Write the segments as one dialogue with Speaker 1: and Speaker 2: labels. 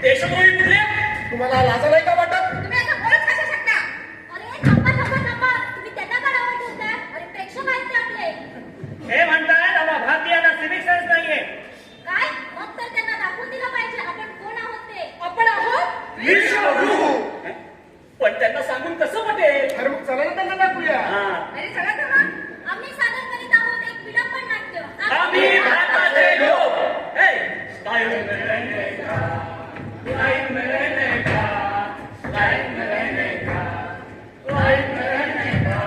Speaker 1: देशद्रोही कुठले?
Speaker 2: तुम्हाला लाजा नाही का वाटत?
Speaker 3: तुम्ही आता बोलत कशा शकता? अरे थांबा थांबा थांबा, तुम्ही त्यांना का नाव ठेवताय? अरे प्रेक्षक आहेत ते आपले.
Speaker 1: हे म्हणतायत आम्हा भारतीयांना सिव्हिक सेन्स नाहीये.
Speaker 3: काय? मग तर त्यांना दाखवून दिलं पाहिजे आपण कोण आहोत ते. आपण आहोत
Speaker 2: विश्वगुरु.
Speaker 1: पण त्यांना सांगून कसं पटेल?
Speaker 2: अरे मग चला ना त्यांना दाखवूया.
Speaker 3: अरे चला तर मग. आम्ही सादर करीत आहोत एक विडंबन नाट्य.
Speaker 1: आम्ही भारताचे लोक. हे, काय मिळणे का? लाईन मिळणे का? लाईन मिळणे का? लाईन मिळणे का?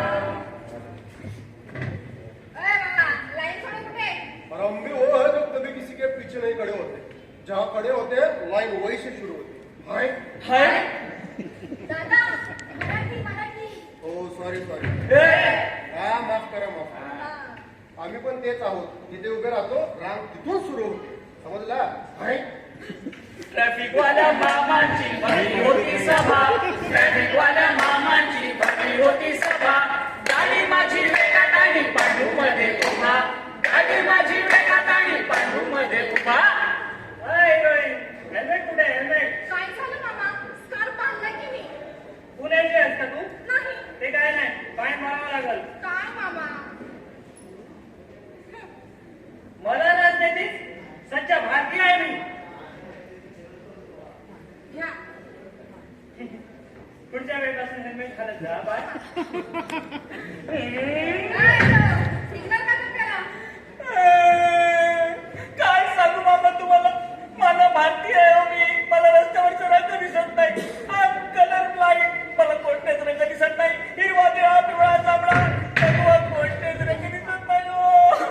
Speaker 3: अरे बाबा, लाईन सोडून कुठे?
Speaker 2: और हम भी वो है जो कभी किसी के पीछे नहीं खड़े होते. जहाँ खड़े होते हैं लाइन वही से शुरू होती है. हाय.
Speaker 1: हाय.
Speaker 3: दादा, मराठी मराठी.
Speaker 2: ओ सॉरी सॉरी.
Speaker 1: हे,
Speaker 2: हा माफ करा माफ करा. आम्ही पण तेच आहोत. जिथे उभे राहतो रांग तिथून सुरू होते. समजला? हाय.
Speaker 1: ट्रॅफिकवाल्या मामांची भरली होती सभा. ट्रॅफिकवाल्या मामांची भरली होती सभा. गाडी माझी वेगात आणि पांडू मध्ये उभा. गाडी माझी वेगात आणि पांडू मध्ये उभा. हेल्मेट कुठे? हेल्मेट
Speaker 3: काय झालं मामा? स्कार्फ बांधला की मी?
Speaker 1: पुण्याची आहेस का तू?
Speaker 3: नाही.
Speaker 1: ते काय नाही, फाईन मारावं लागल.
Speaker 3: काय मामा?
Speaker 1: मला रस देतीस? सच्चा भारतीय आहे मी.
Speaker 3: घ्या.
Speaker 1: पुढच्या वेळेपासून हेल्मेट घालत जा. बाय.
Speaker 3: सिग्नल का त्याला?
Speaker 1: काय सांगू मामा तुम्हाला? माझा भारतीय आहे हो मी. मला रस्त्यावरचा रंग दिसत नाही. Colour blind. मला कोणतेच रंग दिसत नाही. हिरवा निळा पिवळा जांभळा सर्व कोणतेच रंग दिसत नाही हो.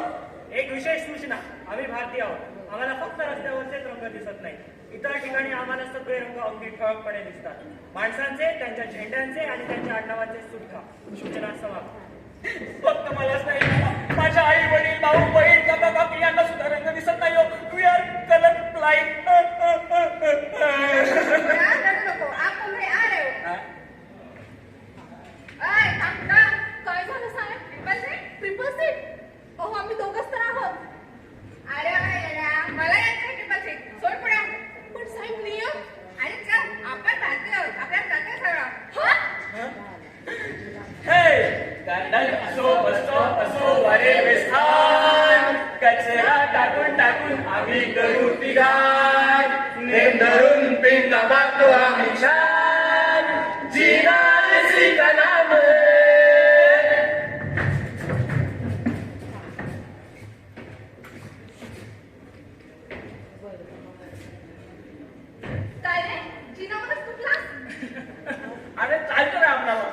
Speaker 1: एक विशेष सूचना, आम्ही भारतीय आहोत. आम्हाला फक्त रस्त्यावरचेच रंग दिसत नाही. इतर ठिकाणी आम्हाला सगळे रंग अगदी ठळकपणे दिसतात. माणसांचे, त्यांच्या झेंड्यांचे आणि त्यांच्या आडनावाचे सुद्धा. सूचना समाप्त. फक्त मलाच नाही, माझ्या आई वडील भाऊ बहीण काका काकी यांना सुद्धा रंग दिसत नाही हो. We are colour blind.
Speaker 3: नको आप उभे आ रहे हो. थांब का? काय झालं साहेब? Triple seat? अहो आम्ही दोघंच तर आहोत. अरे मला यायचं ट्रिपल सीट. सोड पुढे. पण साहेब नियम. अरे चल, आपण भारतीय आहोत. आपल्याला जाते सगळं.
Speaker 1: हे गार्डन असो बसतो असो वारे विस्थान. कचरा टाकून टाकून आम्ही करू तिघाण. नेम धरून पिंड बांधतो आम्ही छान. जीवन श्रीका नाम.
Speaker 3: काय रे? जिनामध्येच कुठलास?
Speaker 1: अरे चालतो रे आपल्याला.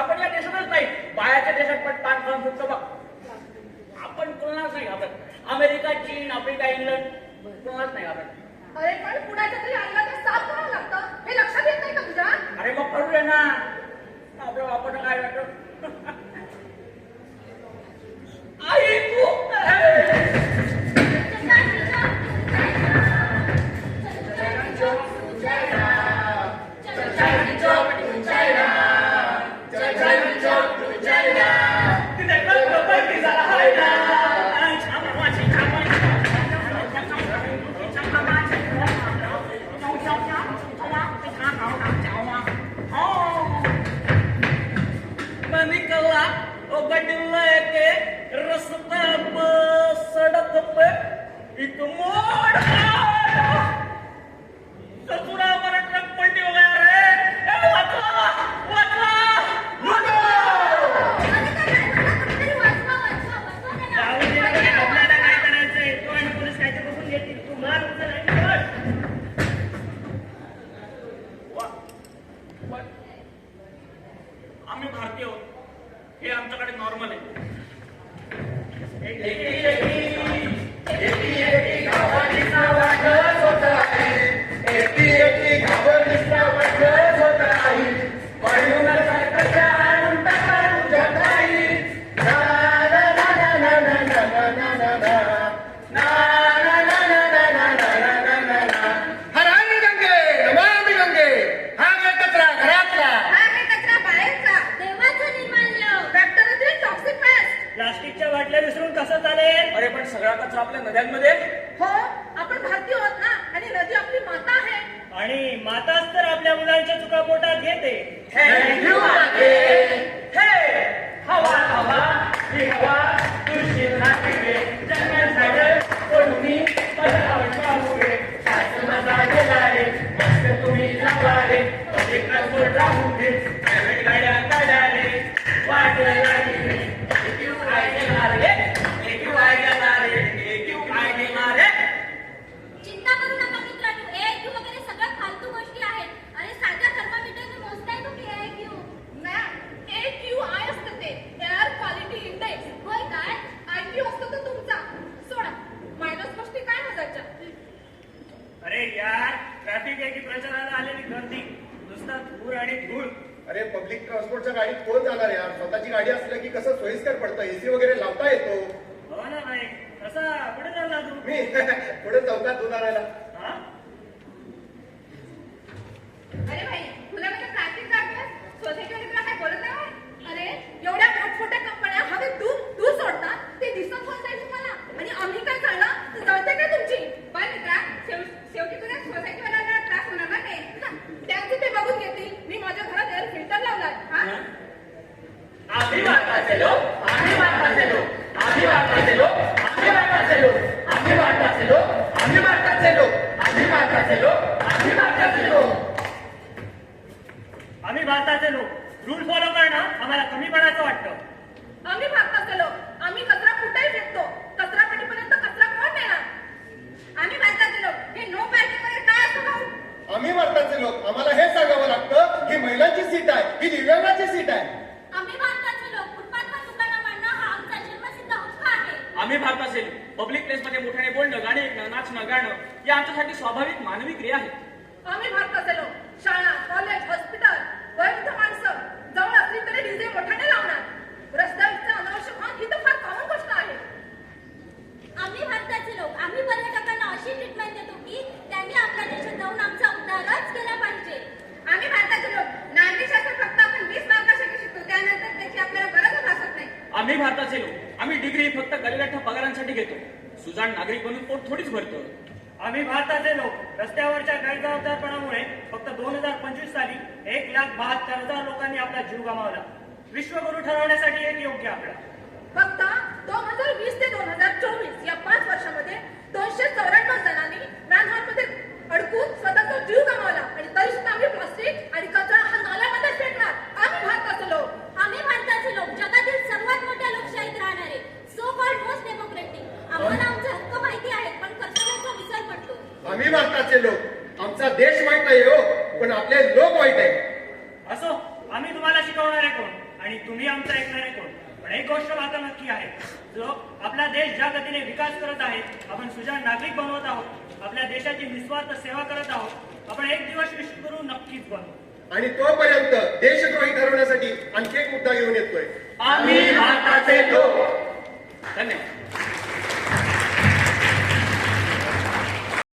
Speaker 1: आपण या देशातच नाही, बाहेरच्या देशात पण पाच खाऊन सुटतो बघ. आपण कोणालाच नाही घाबरत. अमेरिका, चीन, आफ्रिका, इंग्लंड कोणालाच नाही घाबरत.
Speaker 3: अरे पण पुण्याच्या तरी अंगात साफ करावं लागतं. हे लक्षात येत नाही का तुझ्या?
Speaker 1: अरे मग करूया ना. आपलं आपण काय वाटत? आई तू आणि माताच तर आपल्या मुलांच्या चुका पोटात घेते.
Speaker 4: थँक्यू माते. हे हवा हवा ही हवा तुझी नाते जंगल झाड कोणी मला आवडते सास मजा गेला रे मस्त तुम्ही जावा रे एक बोल राहू दे प्रायव्हेट गाड्या काढा रे वाट लागली क्यू काय देणार रे क्यू काय देणार रे क्यू काय देणार रे.
Speaker 5: चिंता करू नका मित्रांनो, AIQ वगैरे सगळ्या फालतू गोष्टी आहेत आणि साध्या थर्मामीटरने मोजता येतो की AIQ.
Speaker 3: मॅम AQI असतं ते एअर क्वालिटी इंडेक्स.
Speaker 5: होय काय?
Speaker 3: IQ असतो तो तुमचा. सोडा मायनस गोष्टी काय मोजायच्या.
Speaker 1: अरे यार, ट्रॅफिक आहे की प्रचाराला आलेली गर्दी, नुसता धूर आणि धूळ.
Speaker 2: अरे पब्लिक ट्रान्सपोर्टच्या गाडीत कोण जाणार यार? स्वतःची गाडी असलं की कसं सोयीस्कर पडतं, एसी वगैरे लावता येतो.
Speaker 1: हो ना भाई, कसा कुठे चालला तू?
Speaker 2: मी पुढे चौकात दूध आणायला.
Speaker 1: हा?
Speaker 3: अरे भाई तुला म्हणजे प्लास्टिकचा अभ्यास सोसायटीमध्ये तुला काय बोलत नाही होय? अरे एवढ्या मोठमोठ्या कंपन्या हवेत दूर सोडतात ते दिसत होत नाही तुम्हाला आणि आम्ही काय चाललं तर जळते काय तुमची. पण मित्रा शेवटी तुझ्या सोसायटीवाल्यांना त्रास होणार ना ते. त्यांचे ते बघून घेतील. मी माझ्या घरात एअर फिल्टर लावलाय. हा
Speaker 4: आम्ही भारताचे लोक आम्ही भारताचे लोक आम्ही भारताचे लोक आम्ही भारताचे लोक आम्ही भारताचे लोक आम्ही भारताचे लोक आम्ही भारताचे लोक आम्ही भारताचे लोक.
Speaker 1: आम्ही भारताचे लोक रूल फॉलो करणं आम्हाला कमीपणाचं वाटतं.
Speaker 3: आम्ही भारताचे लोक आम्ही कचरा कुठेही फेकतो. कचरा पेटीपर्यंत कचरा कोण नेणार. आम्ही भारताचे लोक हे नो पॅकिंग वगैरे काय असतं भाऊ.
Speaker 2: आम्ही भारताचे लोक आम्हाला हे सांगावं लागतं ही महिलांची सीट आहे, ही दिव्यांगाची सीट आहे.
Speaker 5: आम्ही भारताचे लोक फुटपाथवर दुकानं मांडणं हा आमचा जन्मसिद्ध हक्क आहे.
Speaker 4: आम्ही भारताचे लोक पब्लिक प्लेसमध्ये मोठ्याने बोलणं गाणे ऐकणं नाचणं गाणं या आमच्यासाठी स्वाभाविक मानवी क्रिया आहेत.
Speaker 3: आम्ही भारताचे लोक शाळा कॉलेज हॉस्पिटल वयोवृद्ध माणसं जवळ असली तरी डीजे मोठ्याने लावणार. रस्त्यावरचं अनावश्यक हॉर्न ही तर फार कॉमन गोष्ट आहे.
Speaker 5: आम्ही भारताचे लोक आम्ही पर्यटकांना अशी ट्रीटमेंट देतो की त्यांनी आपल्या देशात जाऊन आमचा उद्धारच केला पाहिजे.
Speaker 3: आम्ही भारताचे लोक नागरिकशास्त्र फक्त आपण 20 मार्कासाठी शिकतो त्यानंतर त्याची आपल्याला गरजच भासत नाही.
Speaker 4: आम्ही भारताचे लोक आम्ही डिग्री फक्त गलिगठ्ठ पगारांसाठी घेतो. सुजाण नागरिक बनून पोट थोडीच भरतो.
Speaker 1: आम्ही भारताचे लोक रस्त्यावरच्या गैरजबाबदारपणामुळे फक्त 2025 साली 1,72,000 लोकांनी आपला जीव गमावला. विश्वगुरु ठरवण्यासाठी एक योग्य आकडा.
Speaker 3: फक्त 2020 ते 2024 या 5 वर्षामध्ये 294 जणांनी मॅनहॉलमध्ये अडकून स्वतःचा जीव गमावला आणि तरी सुद्धा आम्ही प्लास्टिक आणि कचरा हा नाल्यामध्ये फेकणार. आम्ही भारताचे लोक
Speaker 5: आम्ही भारताचे लोक जगातील सर्वात मोठ्या लोकशाहीत राहणारे सो कॉल्ड मोस्ट डेमोक्रेटिक. आम्हाला आमचे हक्क माहिती आहेत पण कर्तव्याचा विसर पडतो.
Speaker 2: आम्ही भारताचे लोक आमचा देश वाईट नाही हो पण आपले लोक वाईट आहे.
Speaker 1: असो, आम्ही तुम्हाला शिकवणारे कोण आणि तुम्ही आमचं ऐकणारे कोण. पण एक गोष्ट मात्र नक्की आहे, जो आपला देश ज्या गतीने विकास करत आहे, आपण सुजाण नागरिक बनवत आहोत, आपल्या देशाची निस्वार्थ सेवा करत आहोत, आपण एक दिवस विश्वगुरु नक्कीच बनू.
Speaker 2: आणि तोपर्यंत देशद्रोही ठरवण्यासाठी आणखी एक मुद्दा घेऊन येतोय.
Speaker 4: आम्ही भारताचे लोक. धन्यवाद.